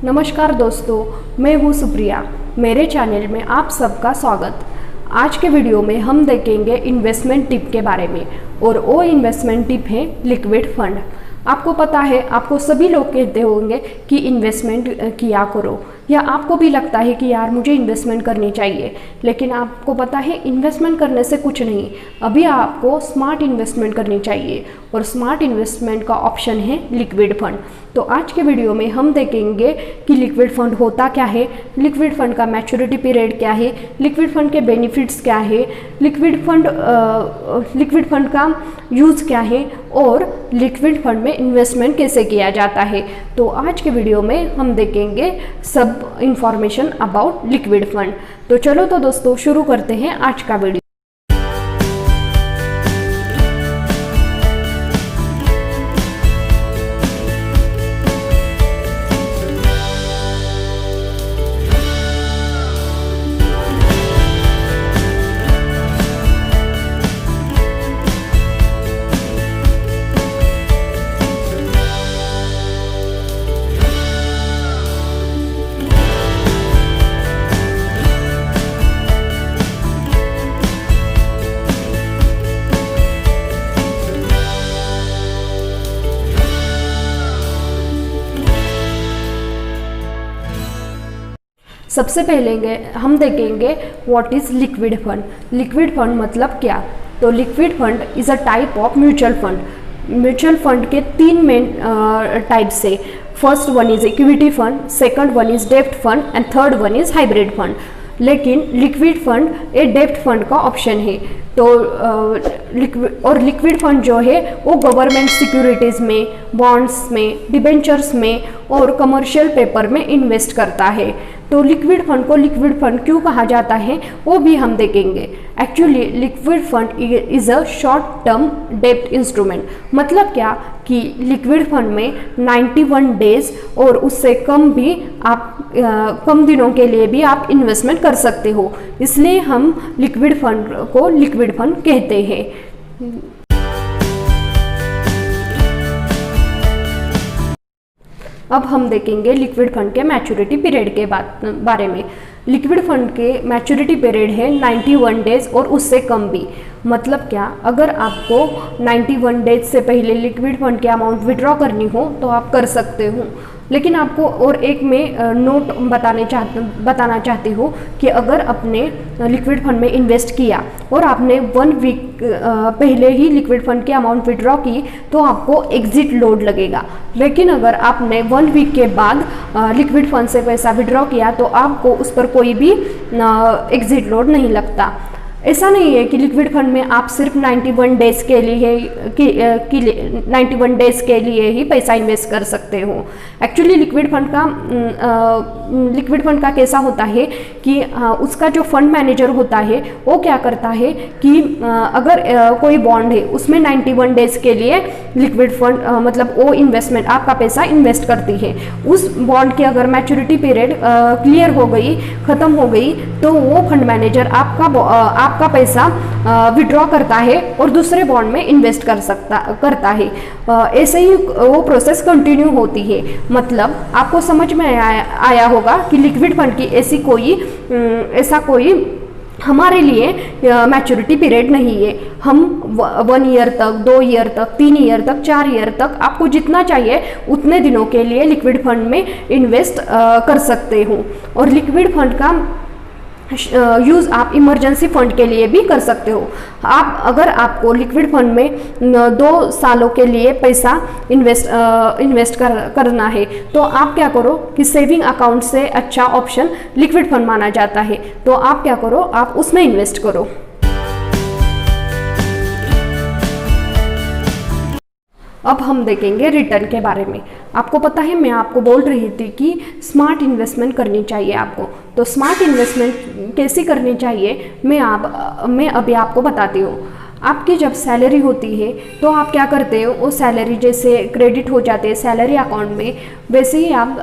नमस्कार दोस्तों, मैं हूँ सुप्रिया। मेरे चैनल में आप सबका स्वागत। आज के वीडियो में हम देखेंगे इन्वेस्टमेंट टिप के बारे में, और वो इन्वेस्टमेंट टिप है लिक्विड फंड। आपको पता है, आपको सभी लोग कहते होंगे कि इन्वेस्टमेंट किया करो, या आपको भी लगता है कि यार मुझे इन्वेस्टमेंट करनी चाहिए, लेकिन आपको पता है इन्वेस्टमेंट करने से कुछ नहीं। अभी आपको स्मार्ट इन्वेस्टमेंट करनी चाहिए, और स्मार्ट इन्वेस्टमेंट का ऑप्शन है लिक्विड फंड। तो आज के वीडियो में हम देखेंगे कि लिक्विड फंड होता क्या है, लिक्विड फंड का मैच्योरिटी पीरियड क्या है, लिक्विड फंड के बेनिफिट्स क्या है, लिक्विड फंड का यूज़ क्या है, और लिक्विड फंड में इन्वेस्टमेंट कैसे किया जाता है। तो आज के वीडियो में हम देखेंगे सब इंफॉर्मेशन अबाउट लिक्विड फंड। तो चलो तो दोस्तों शुरू करते हैं आज का वीडियो। सबसे पहले हम देखेंगे what is liquid fund. Liquid fund मतलब क्या? तो liquid fund is a type of mutual fund. Mutual fund के तीन मेन टाइप्स है। First one is equity fund, second one is डेब्ट fund, and third one is hybrid fund. लेकिन liquid fund एक डेब्ट फंड का ऑप्शन है। तो लिक्विड फंड जो है वो गवर्नमेंट सिक्योरिटीज़ में, बॉन्ड्स में, डिबेंचर्स में और कमर्शियल पेपर में इन्वेस्ट करता है। तो लिक्विड फंड को लिक्विड फंड क्यों कहा जाता है वो भी हम देखेंगे। Actually liquid fund is a short term डेब्ट इंस्ट्रूमेंट। मतलब क्या कि लिक्विड फंड में 91 डेज और उससे कम भी आप कम दिनों के लिए भी आप इन्वेस्टमेंट कर सकते हो, इसलिए हम लिक्विड फंड को लिक्विड फंड कहते हैं। अब हम देखेंगे लिक्विड फंड के मैच्योरिटी पीरियड के बारे में। लिक्विड फंड के मैच्योरिटी पीरियड है 91 डेज और उससे कम भी। मतलब क्या, अगर आपको 91 डेज से पहले लिक्विड फंड की अमाउंट विड्रॉ करनी हो तो आप कर सकते हो। लेकिन आपको और एक में नोट बताना चाहती हूँ कि अगर आपने लिक्विड फंड में इन्वेस्ट किया और आपने 1 वीक पहले ही लिक्विड फंड की अमाउंट विड्रॉ की तो आपको एग्जिट लोड लगेगा। लेकिन अगर आपने 1 वीक के बाद लिक्विड फंड से पैसा विड्रॉ किया तो आपको उस पर कोई भी एग्जिट लोड नहीं लगता। ऐसा नहीं है कि लिक्विड फंड में आप सिर्फ 91 डेज के लिए 91 डेज के लिए ही पैसा इन्वेस्ट कर सकते हो। एक्चुअली लिक्विड फंड का कैसा होता है कि उसका जो फंड मैनेजर होता है वो क्या करता है कि अगर कोई बॉन्ड है उसमें 91 डेज के लिए लिक्विड फंड मतलब वो इन्वेस्टमेंट आपका पैसा इन्वेस्ट करती है। उस बॉन्ड की अगर मैच्योरिटी पीरियड क्लियर हो गई, ख़त्म हो गई, तो वो फंड मैनेजर आपका पैसा विड्रॉ करता है और दूसरे बॉन्ड में इन्वेस्ट करता है। ऐसे ही वो प्रोसेस कंटिन्यू होती है। मतलब आपको समझ में आया होगा कि लिक्विड फंड की ऐसा कोई हमारे लिए मैच्योरिटी पीरियड नहीं है। हम 1 ईयर तक, 2 ईयर तक, 3 ईयर तक, 4 ईयर तक आपको जितना चाहिए उतने दिनों के लिए लिक्विड फंड में इन्वेस्ट कर सकते हो। और लिक्विड फंड का यूज़ आप इमरजेंसी फंड के लिए भी कर सकते हो। अगर आपको लिक्विड फंड में 2 सालों के लिए पैसा इन्वेस्ट करना है तो आप क्या करो कि सेविंग अकाउंट से अच्छा ऑप्शन लिक्विड फंड माना जाता है। तो आप क्या करो, आप उसमें इन्वेस्ट करो। अब हम देखेंगे रिटर्न के बारे में। आपको पता है, मैं आपको बोल रही थी कि स्मार्ट इन्वेस्टमेंट करनी चाहिए आपको। तो स्मार्ट इन्वेस्टमेंट कैसे करनी चाहिए मैं अभी आपको बताती हूँ। आपकी जब सैलरी होती है तो आप क्या करते हो, वो सैलरी जैसे क्रेडिट हो जाते हैं सैलरी अकाउंट में, वैसे ही आप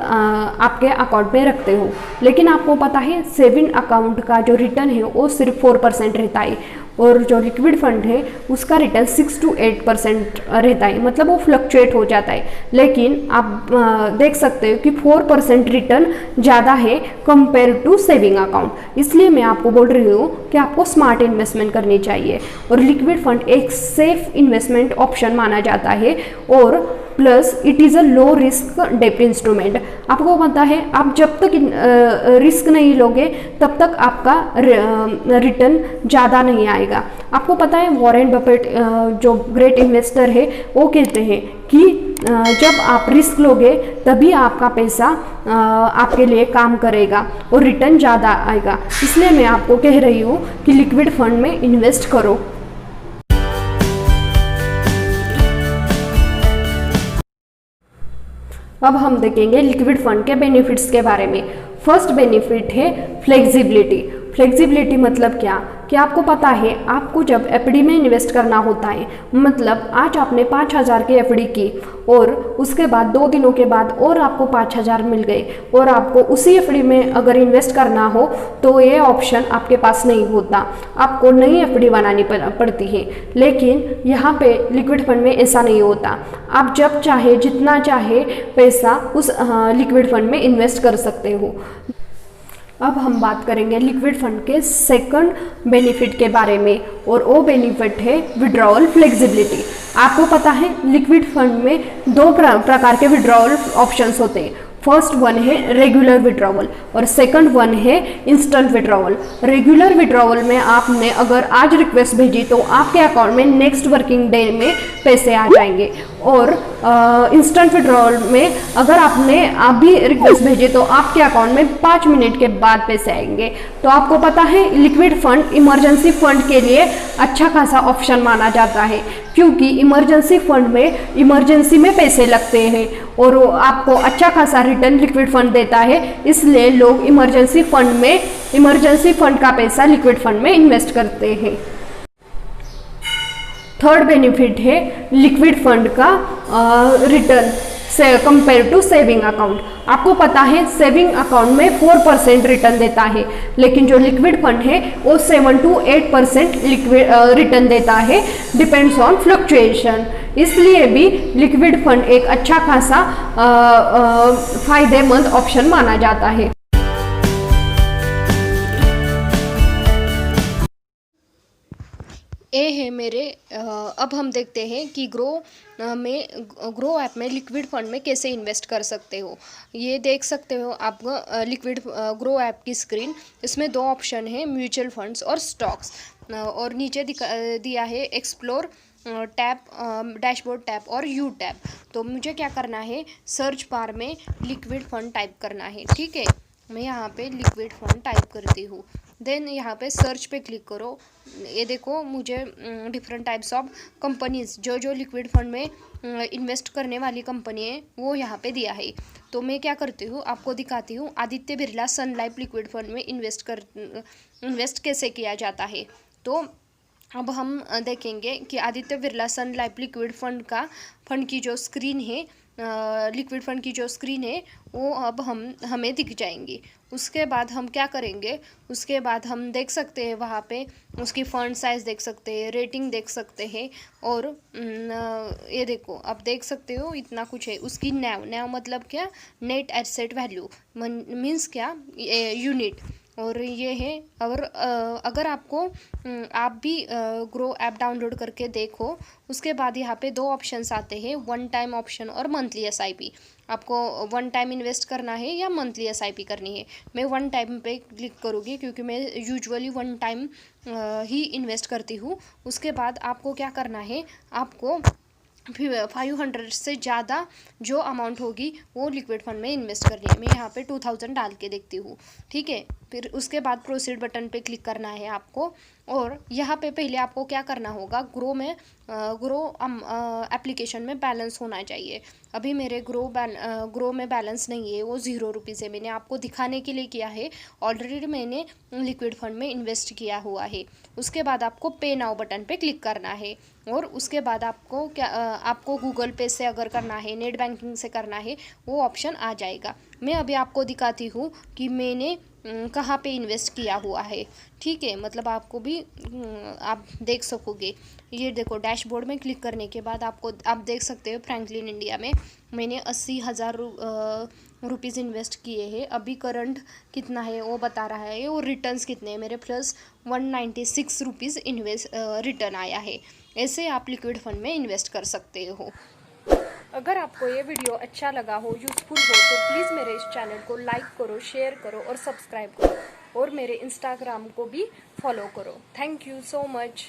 आपके अकाउंट में रखते हो। लेकिन आपको पता है सेविंग अकाउंट का जो रिटर्न है वो सिर्फ 4% रहता है, और जो लिक्विड फंड है उसका रिटर्न 6 to 8% रहता है, मतलब वो फ्लक्चुएट हो जाता है। लेकिन आप देख सकते हो कि 4% रिटर्न ज़्यादा है कंपेयर टू सेविंग अकाउंट। इसलिए मैं आपको बोल रही हूँ कि आपको स्मार्ट इन्वेस्टमेंट करनी चाहिए, और लिक्विड फंड एक सेफ इन्वेस्टमेंट ऑप्शन माना जाता है, और plus it is a low risk डेप्ट इंस्ट्रूमेंट। आपको पता है आप जब तक रिस्क नहीं लोगे तब तक आपका रिटर्न ज़्यादा नहीं आएगा। आपको पता है वॉरेन बफेट जो ग्रेट इन्वेस्टर है वो कहते हैं कि जब आप रिस्क लोगे तभी आपका पैसा आपके लिए काम करेगा और रिटर्न ज़्यादा आएगा। इसलिए मैं आपको कह रही हूँ कि लिक्विड फंड में इन्वेस्ट करो। अब हम देखेंगे लिक्विड फंड के बेनिफिट्स के बारे में। फर्स्ट बेनिफिट है फ्लेक्सिबिलिटी। फ्लेक्सिबिलिटी मतलब क्या कि आपको पता है आपको जब एफडी में इन्वेस्ट करना होता है, मतलब आज आपने 5,000 की एफडी की और उसके बाद 2 दिनों के बाद और आपको 5,000 मिल गए, और आपको उसी एफडी में अगर इन्वेस्ट करना हो तो ये ऑप्शन आपके पास नहीं होता, आपको नई एफडी बनानी पड़ती है। लेकिन यहाँ पे लिक्विड फंड में ऐसा नहीं होता, आप जब चाहे जितना चाहे पैसा उस लिक्विड फंड में इन्वेस्ट कर सकते हो। अब हम बात करेंगे लिक्विड फंड के सेकंड बेनिफिट के बारे में, और वो बेनिफिट है विड्रॉवल फ्लेक्सिबिलिटी। आपको पता है लिक्विड फंड में 2 प्रकार के विड्रॉवल ऑप्शंस होते हैं। फर्स्ट वन है रेगुलर विड्रॉवल और सेकंड वन है इंस्टेंट विड्रॉवल। रेगुलर विड्रॉवल में आपने अगर आज रिक्वेस्ट भेजी तो आपके अकाउंट में नेक्स्ट वर्किंग डे में पैसे आ जाएंगे, और इंस्टेंट विड्रॉवल में अगर आपने अभी रिक्वेस्ट भेजी तो आपके अकाउंट में 5 मिनट के बाद पैसे आएंगे। तो आपको पता है लिक्विड फंड इमरजेंसी फंड के लिए अच्छा खासा ऑप्शन माना जाता है, क्योंकि इमरजेंसी फंड में इमरजेंसी में पैसे लगते हैं और वो आपको अच्छा खासा रिटर्न लिक्विड फंड देता है। इसलिए लोग इमरजेंसी फंड का पैसा लिक्विड फंड में इन्वेस्ट करते हैं। थर्ड बेनिफिट है लिक्विड फंड का रिटर्न से कंपेयर टू सेविंग अकाउंट। आपको पता है सेविंग अकाउंट में 4% रिटर्न देता है, लेकिन जो लिक्विड फंड है वो 7 to 8% रिटर्न देता है, डिपेंड्स ऑन फ्लक्चुएशन। इसलिए भी लिक्विड फंड एक अच्छा खासा फायदेमंद ऑप्शन माना जाता है। ये है मेरे अब हम देखते हैं कि ग्रो ऐप में लिक्विड फंड में कैसे इन्वेस्ट कर सकते हो। ये देख सकते हो आप लिक्विड ग्रो ऐप की स्क्रीन। इसमें 2 ऑप्शन है, म्यूचुअल फंड्स और स्टॉक्स, और नीचे दिया है एक्सप्लोर टैब, डैशबोर्ड टैब और यू टैब। तो मुझे क्या करना है, सर्च बार में लिक्विड फंड टाइप करना है। ठीक है, मैं यहाँ पे लिक्विड फंड टाइप करती हूँ, देन यहाँ पे सर्च पे क्लिक करो। ये देखो मुझे डिफरेंट टाइप्स ऑफ कंपनीज जो लिक्विड फंड में इन्वेस्ट करने वाली कंपनी है वो यहाँ पे दिया है। तो मैं क्या करती हूँ आपको दिखाती हूँ। आदित्य बिरला सन लाइफ लिक्विड फंड में इन्वेस्ट कैसे किया जाता है। तो अब हम देखेंगे कि आदित्य बिरला सन लाइफ लिक्विड फंड की जो स्क्रीन है, लिक्विड फंड की जो स्क्रीन है वो अब हमें दिख जाएंगी। उसके बाद हम क्या करेंगे, उसके बाद हम देख सकते हैं वहाँ पे उसकी फंड साइज देख सकते हैं, रेटिंग देख सकते हैं, और ये देखो आप देख सकते हो इतना कुछ है। उसकी नैव मतलब क्या, नेट एसेट वैल्यू मीन्स क्या, यूनिट। और ये है अगर आपको आप भी ग्रो ऐप डाउनलोड करके देखो। उसके बाद यहाँ पे 2 ऑप्शंस आते हैं, 1 टाइम ऑप्शन और मंथली एसआईपी। आपको 1 टाइम इन्वेस्ट करना है या मंथली एसआईपी करनी है। मैं 1 टाइम पे क्लिक करूँगी क्योंकि मैं यूजुअली 1 टाइम ही इन्वेस्ट करती हूँ। उसके बाद आपको क्या करना है, आपको 500 से ज़्यादा जो अमाउंट होगी वो लिक्विड फंड में इन्वेस्ट करनी है। मैं यहाँ पे 2000 डाल के देखती हूँ। ठीक है, फिर उसके बाद प्रोसीड बटन पे क्लिक करना है आपको। और यहाँ पे पहले आपको क्या करना होगा, ग्रो एप्लीकेशन में बैलेंस होना चाहिए। अभी मेरे ग्रो में बैलेंस नहीं है, वो 0 रुपीज़ है। मैंने आपको दिखाने के लिए किया है, ऑलरेडी मैंने लिक्विड फंड में इन्वेस्ट किया हुआ है। उसके बाद आपको पे नाउ बटन पे क्लिक करना है और उसके बाद आपको गूगल पे से अगर करना है, नेट बैंकिंग से करना है, वो ऑप्शन आ जाएगा। मैं अभी आपको दिखाती हूँ कि मैंने कहाँ पे इन्वेस्ट किया हुआ है, ठीक है। मतलब आपको भी आप देख सकोगे। ये देखो, डैशबोर्ड में क्लिक करने के बाद आप देख सकते हो फ्रैंकलिन इंडिया में मैंने 80,000 रुपीज़ इन्वेस्ट किए हैं। अभी करंट कितना है वो बता रहा है, और रिटर्न्स कितने हैं मेरे, प्लस 196 रुपीज़ रिटर्न आया है। ऐसे आप लिक्विड फंड में इन्वेस्ट कर सकते हो। अगर आपको ये वीडियो अच्छा लगा हो, यूज़फुल हो, तो प्लीज़ मेरे इस चैनल को लाइक करो, शेयर करो और सब्सक्राइब करो, और मेरे इंस्टाग्राम को भी फॉलो करो। Thank you so much.